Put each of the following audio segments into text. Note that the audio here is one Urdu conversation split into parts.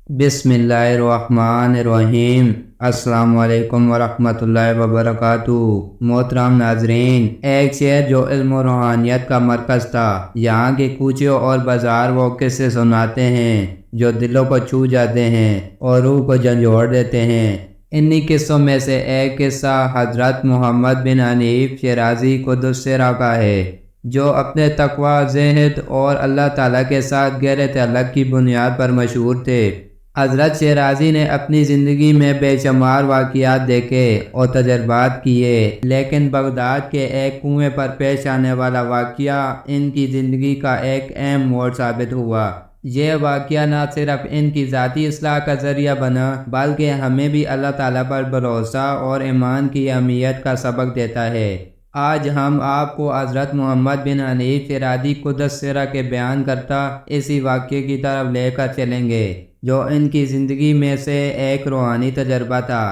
بسم اللہ الرحمن الرحیم۔ السلام علیکم ورحمۃ اللہ وبرکاتہ۔ محترم ناظرین، ایک شہر جو علم و روحانیت کا مرکز تھا، یہاں کے کوچے اور بازار وہ قصے سناتے ہیں جو دلوں کو چھو جاتے ہیں اور روح کو جھنجھوڑ دیتے ہیں۔ انہی قصوں میں سے ایک قصہ حضرت محمد بن حنیف شیرازی قدس سرہ کا ہے، جو اپنے تقویٰ، زہد اور اللہ تعالیٰ کے ساتھ گہرے تعلق کی بنیاد پر مشہور تھے۔ حضرت شیرازی نے اپنی زندگی میں بے شمار واقعات دیکھے اور تجربات کیے، لیکن بغداد کے ایک کنویں پر پیش آنے والا واقعہ ان کی زندگی کا ایک اہم موڑ ثابت ہوا۔ یہ واقعہ نہ صرف ان کی ذاتی اصلاح کا ذریعہ بنا، بلکہ ہمیں بھی اللہ تعالیٰ پر بھروسہ اور ایمان کی اہمیت کا سبق دیتا ہے۔ آج ہم آپ کو حضرت محمد بن حنیف شیرازی قدس سرہ کے بیان کرتا اسی واقعے کی طرف لے کر چلیں گے، جو ان کی زندگی میں سے ایک روحانی تجربہ تھا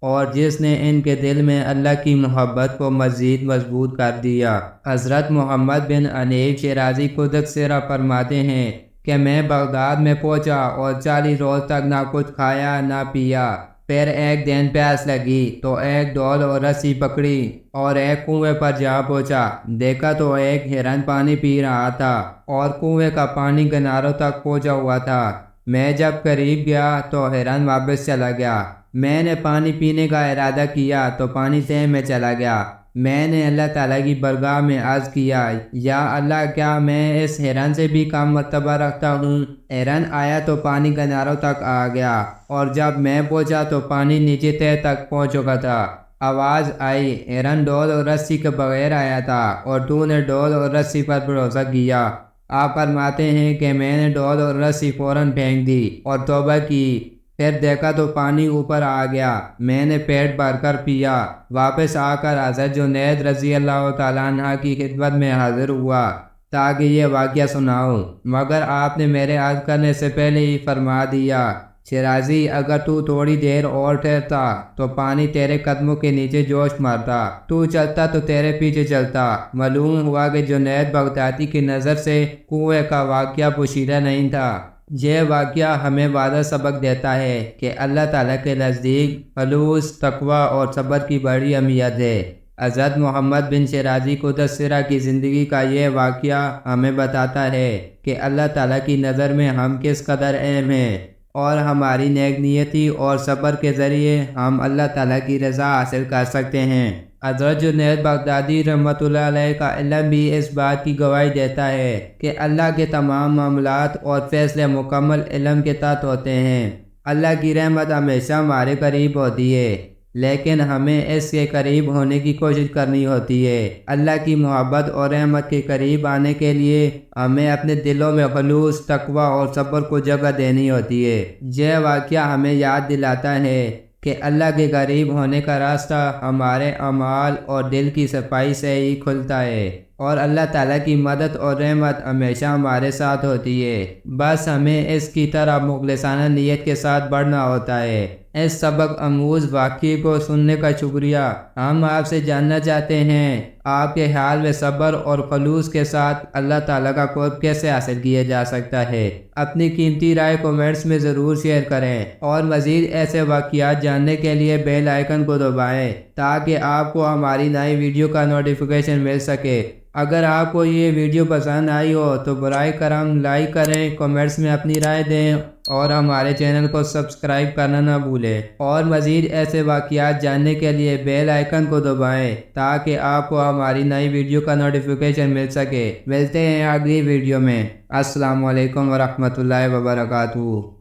اور جس نے ان کے دل میں اللہ کی محبت کو مزید مضبوط کر دیا۔ حضرت محمد بن حنیف شیرازی قدس سرہ فرماتے ہیں کہ میں بغداد میں پہنچا اور 40 روز تک نہ کچھ کھایا نہ پیا۔ پھر ایک دن پیاس لگی تو ایک ڈول اور رسی پکڑی اور ایک کنویں پر جا پہنچا۔ دیکھا تو ایک ہرن پانی پی رہا تھا اور کنویں کا پانی کناروں تک پہنچا ہوا تھا۔ میں جب قریب گیا تو ہرن واپس چلا گیا۔ میں نے پانی پینے کا ارادہ کیا تو پانی تہہ میں چلا گیا۔ میں نے اللہ تعالیٰ کی بارگاہ میں عرض کیا، یا اللہ، کیا میں اس ہرن سے بھی کم مرتبہ رکھتا ہوں؟ ہرن آیا تو پانی کناروں تک آ گیا اور جب میں پہنچا تو پانی نیچے تہہ تک پہنچ چکا تھا۔ آواز آئی، ہرن ڈول اور رسی کے بغیر آیا تھا اور تو نے ڈول اور رسی پر بھروسہ کیا۔ آپ فرماتے ہیں کہ میں نے ڈول اور رسی فوراً پھینک دی اور توبہ کی۔ پھر دیکھا تو پانی اوپر آ گیا۔ میں نے پیٹ بھر کر پیا۔ واپس آ کر حضرت جنید رضی اللہ تعالیٰ عنہ کی خدمت میں حاضر ہوا تاکہ یہ واقعہ سناؤں، مگر آپ نے میرے عرض کرنے سے پہلے ہی فرما دیا، شیرازی، اگر تو تھوڑی دیر اور ٹھہرتا تو پانی تیرے قدموں کے نیچے جوش مارتا، تو چلتا تو تیرے پیچھے چلتا۔ معلوم ہوا کہ جنید بغدادی کی نظر سے کنویں کا واقعہ پوشیدہ نہیں تھا۔ یہ واقعہ ہمیں واضح سبق دیتا ہے کہ اللہ تعالیٰ کے نزدیک خلوص، تقویٰ اور صبر کی بڑی اہمیت ہے۔ حضرت محمد بن شیرازی قدس سرہ کی زندگی کا یہ واقعہ ہمیں بتاتا ہے کہ اللہ تعالیٰ کی نظر میں ہم کس قدر اہم ہیں اور ہماری نیک نیتی اور صبر کے ذریعے ہم اللہ تعالیٰ کی رضا حاصل کر سکتے ہیں۔ حضرت جنید بغدادی رحمۃ اللہ علیہ کا علم بھی اس بات کی گواہی دیتا ہے کہ اللہ کے تمام معاملات اور فیصلے مکمل علم کے تحت ہوتے ہیں۔ اللہ کی رحمت ہمیشہ ہمارے قریب ہوتی ہے، لیکن ہمیں اس کے قریب ہونے کی کوشش کرنی ہوتی ہے۔ اللہ کی محبت اور رحمت کے قریب آنے کے لیے ہمیں اپنے دلوں میں خلوص، تقویٰ اور صبر کو جگہ دینی ہوتی ہے۔ یہ واقعہ ہمیں یاد دلاتا ہے کہ اللہ کے قریب ہونے کا راستہ ہمارے اعمال اور دل کی صفائی سے ہی کھلتا ہے، اور اللہ تعالیٰ کی مدد اور رحمت ہمیشہ ہمارے ساتھ ہوتی ہے۔ بس ہمیں اس کی طرح مخلصانہ نیت کے ساتھ بڑھنا ہوتا ہے۔ اس سبق آموز واقعے کو سننے کا شکریہ۔ ہم آپ سے جاننا چاہتے ہیں، آپ کے خیال میں صبر اور خلوص کے ساتھ اللہ تعالیٰ کا قرب کیسے حاصل کیا جا سکتا ہے؟ اپنی قیمتی رائے کمنٹس میں ضرور شیئر کریں اور مزید ایسے واقعات جاننے کے لیے بیل آئیکن کو دبائیں تاکہ آپ کو ہماری نئی ویڈیو کا نوٹیفیکیشن مل سکے۔ اگر آپ کو یہ ویڈیو پسند آئی ہو تو برائے کرم لائک کریں، کمنٹس میں اپنی رائے دیں اور ہمارے چینل کو سبسکرائب کرنا نہ بھولیں، اور مزید ایسے واقعات جاننے کے لیے بیل آئیکن کو دبائیں تاکہ آپ کو ہماری نئی ویڈیو کا نوٹیفیکیشن مل سکے۔ ملتے ہیں اگلی ویڈیو میں۔ السلام علیکم ورحمۃ اللہ وبرکاتہ۔